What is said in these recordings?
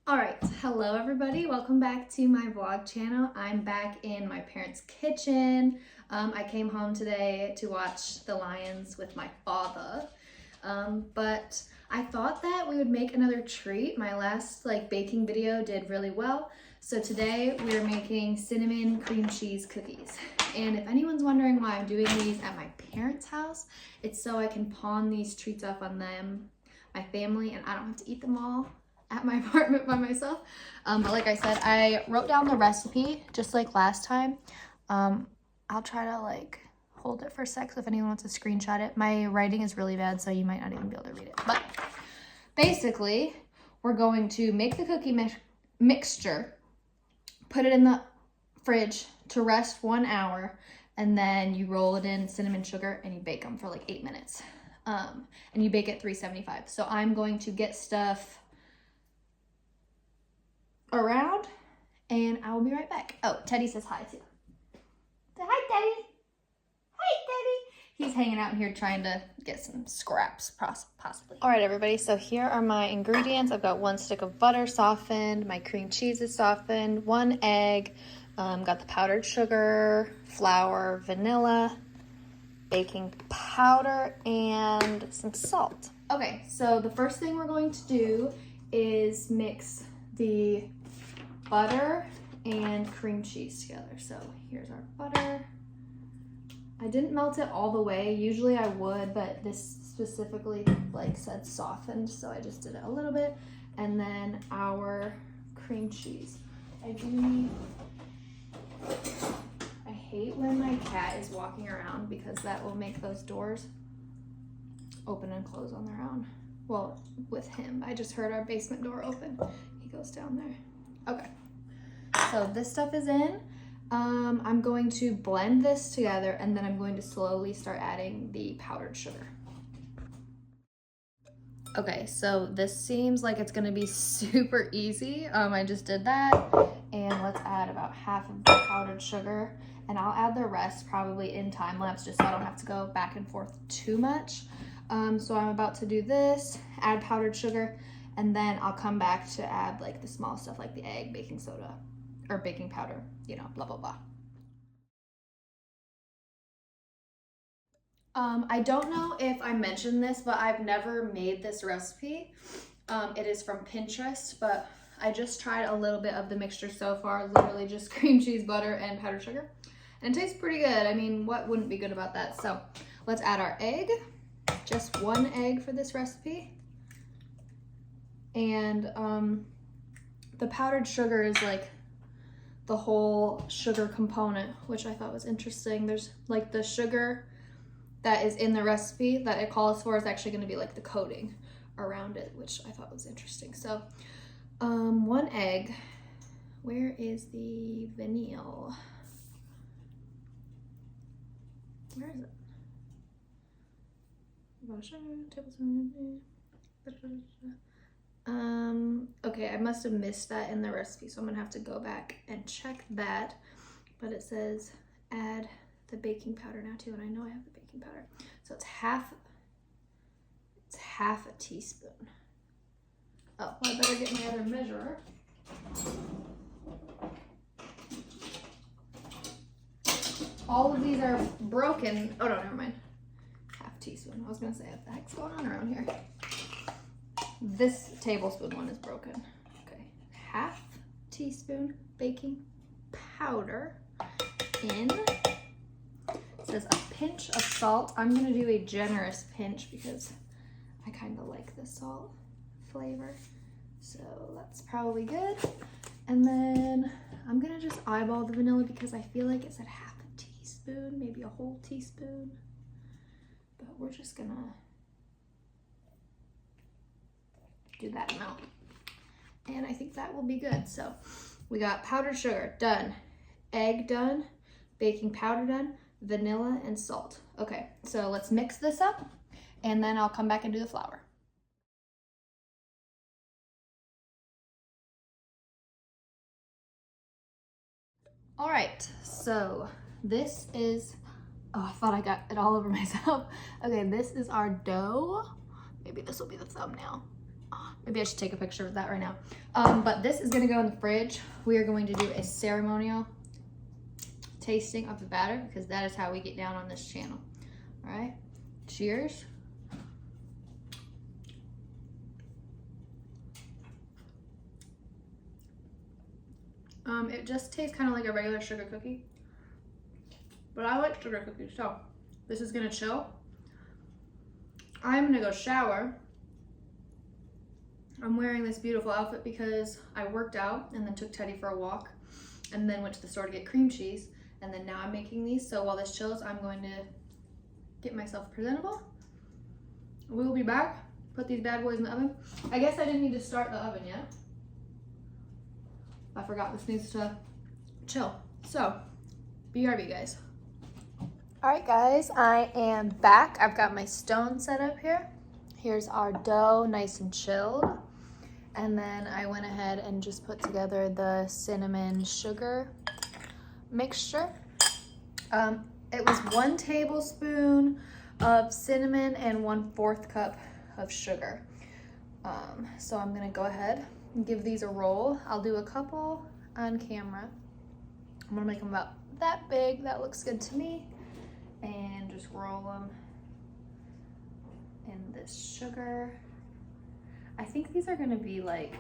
All right, hello everybody. Welcome back to my vlog channel. I'm back in my parents' kitchen. I came home today to watch the Lions with my father, but I thought that we would make another treat. My last baking video did really well, so today we are making cinnamon cream cheese cookies. And if anyone's wondering why I'm doing these at my parents' house, it's so I can pawn these treats off on them, my family, and I don't have to eat them all at my apartment by myself. But like I said, I wrote down the recipe just like last time. I'll try to hold it for a sec so if anyone wants to screenshot it. My writing is really bad, so you might not even be able to read it. But basically, we're going to make the cookie mixture, put it in the fridge to rest 1 hour, and then you roll it in cinnamon sugar and you bake them for like 8 minutes. And you bake at 375. So I'm going to get stuff around and I will be right back. Oh, Teddy says hi too. Say hi, Teddy. Hi, Teddy. He's hanging out in here trying to get some scraps, possibly. All right, everybody, so here are my ingredients. I've got 1 stick of butter softened, my cream cheese is softened, 1 egg, got the powdered sugar, flour, vanilla, baking powder, and some salt. Okay, so the first thing we're going to do is mix the butter and cream cheese together. So here's our butter. I didn't melt it all the way. Usually I would, but this specifically said softened, so I just did it a little bit. And then our cream cheese. I hate when my cat is walking around because that will make those doors open and close on their own. Well, with him. I just heard our basement door open. He goes down there. Okay, so this stuff is in. I'm going to blend this together and then I'm going to slowly start adding the powdered sugar. Okay, so this seems like it's gonna be super easy. I just did that, and let's add about half of the powdered sugar, and I'll add the rest probably in time lapse just so I don't have to go back and forth too much. So I'm about to do this, add powdered sugar, and then I'll come back to add the small stuff like the egg, baking soda, or baking powder, blah, blah, blah. I don't know if I mentioned this, but I've never made this recipe. It is from Pinterest, but I just tried a little bit of the mixture so far, literally just cream cheese, butter, and powdered sugar. And it tastes pretty good. I mean, what wouldn't be good about that? So let's add our egg, just 1 egg for this recipe. And the powdered sugar is the whole sugar component, which I thought was interesting. There's the sugar that is in the recipe that it calls for is actually going to be the coating around it, which I thought was interesting. So 1 egg. Where is the vanilla? Where is it? Okay, I must have missed that in the recipe, so I'm gonna have to go back and check that. But it says add the baking powder now too, and I know I have the baking powder. So it's half a teaspoon. Oh, well, I better get my other measurer. All of these are broken. Oh no, never mind. Half teaspoon. I was gonna say, what the heck's going on around here? This tablespoon one is broken. Okay, half teaspoon baking powder in. It says a pinch of salt. I'm gonna do a generous pinch because I kind of like the salt flavor. So that's probably good. And then I'm gonna just eyeball the vanilla because I feel like it said half a teaspoon, maybe a whole teaspoon. But we're just gonna do that amount. And I think that will be good. So we got powdered sugar done, egg done, baking powder done, vanilla, and salt. Okay, so let's mix this up and then I'll come back and do the flour. All right, so this is, oh, I thought I got it all over myself. Okay, this is our dough. Maybe this will be the thumbnail. Maybe I should take a picture of that right now. But this is gonna go in the fridge. We are going to do a ceremonial tasting of the batter because that is how we get down on this channel. All right, cheers. It just tastes kind of like a regular sugar cookie, but I like sugar cookies, so this is gonna chill. I'm gonna go shower. I'm wearing this beautiful outfit because I worked out and then took Teddy for a walk and then went to the store to get cream cheese, and then now I'm making these. So while this chills, I'm going to get myself presentable. We'll be back, put these bad boys in the oven. I guess I didn't need to start the oven yet. I forgot this needs to chill. So, BRB guys. All right guys, I am back. I've got my stone set up here. Here's our dough, nice and chilled. And then I went ahead and just put together the cinnamon sugar mixture. It was 1 tablespoon of cinnamon and 1/4 cup of sugar. So I'm gonna go ahead and give these a roll. I'll do a couple on camera. I'm gonna make them about that big. That looks good to me. And just roll them in this sugar. I think these are gonna be like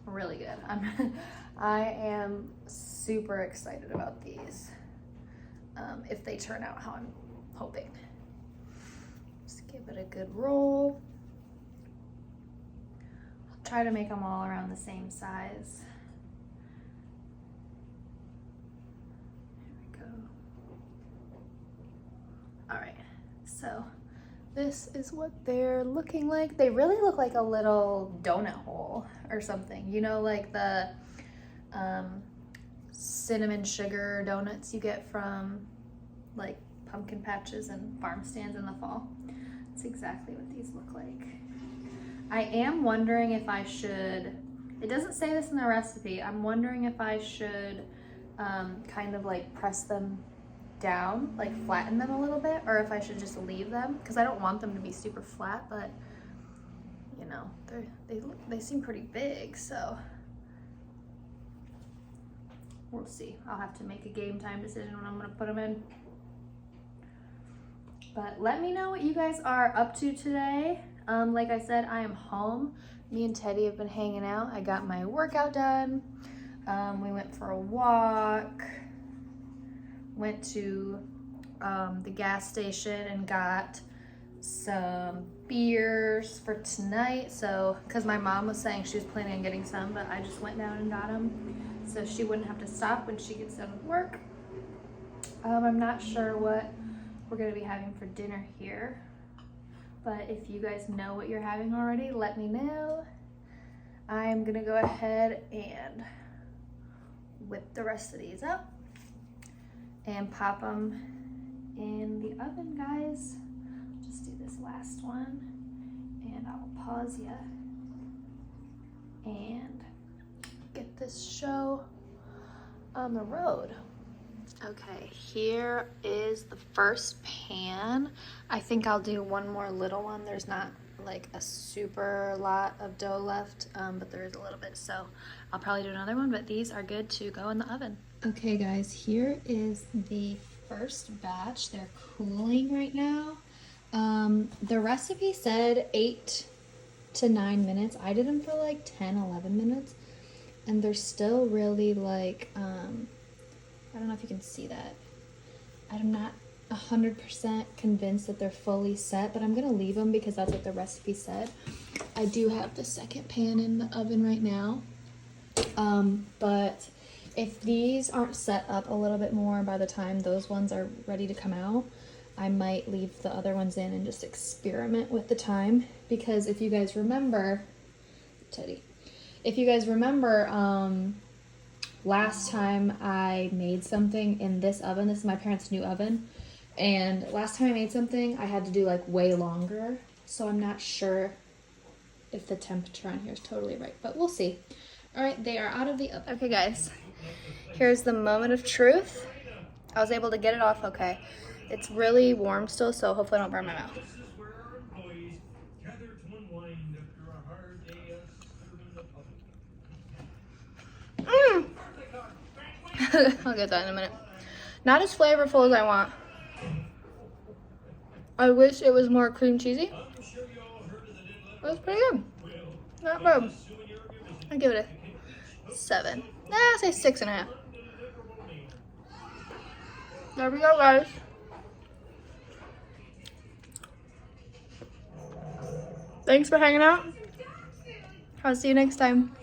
really good. I am super excited about these. If they turn out how I'm hoping. Just give it a good roll. I'll try to make them all around the same size. There we go. All right, so this is what they're looking like. They really look like a little donut hole or something. You know, like the cinnamon sugar donuts you get from like pumpkin patches and farm stands in the fall. That's exactly what these look like. I am wondering if I should, it doesn't say this in the recipe, I'm wondering if I should kind of like press them down, like flatten them a little bit, or if I should just leave them, because I don't want them to be super flat, but you know, they seem pretty big, so we'll see. I'll have to make a game time decision when I'm gonna put them in. But let me know what you guys are up to today. Like I said, I am home. Me and Teddy have been hanging out. I got my workout done. We went for a walk. Went to the gas station and got some beers for tonight. So, because my mom was saying she was planning on getting some, but I just went down and got them so she wouldn't have to stop when she gets done with work. I'm not sure what we're gonna be having for dinner here, but if you guys know what you're having already, let me know. I'm gonna go ahead and whip the rest of these up and pop them in the oven, guys. Just do this last one and I'll pause ya and get this show on the road. Okay, here is the first pan. I think I'll do one more little one. There's not like a super lot of dough left, but there is a little bit, so I'll probably do another one, but these are good to go in the oven. Okay guys, here is the first batch. They're cooling right now. The recipe said 8 to 9 minutes. I did them for like 10, 11 minutes, and they're still really like, I don't know if you can see that. I'm not 100% convinced that they're fully set, but I'm gonna leave them because that's what the recipe said. I do have the second pan in the oven right now. But if these aren't set up a little bit more by the time those ones are ready to come out, I might leave the other ones in and just experiment with the time. Because if you guys remember, Teddy, if you guys remember, last time I made something in this oven, this is my parents' new oven, and last time I made something, I had to do like way longer, so I'm not sure if the temperature on here is totally right, but we'll see. All right, they are out of the oven. Okay guys, here's the moment of truth. I was able to get it off okay. It's really warm still, so hopefully I don't burn my mouth. I'll get that in a minute. Not as flavorful as I want. I wish it was more cream cheesy. It was pretty good. Not bad. I'd give it a 7. I'll say 6.5. There we go, guys. Thanks for hanging out. I'll see you next time.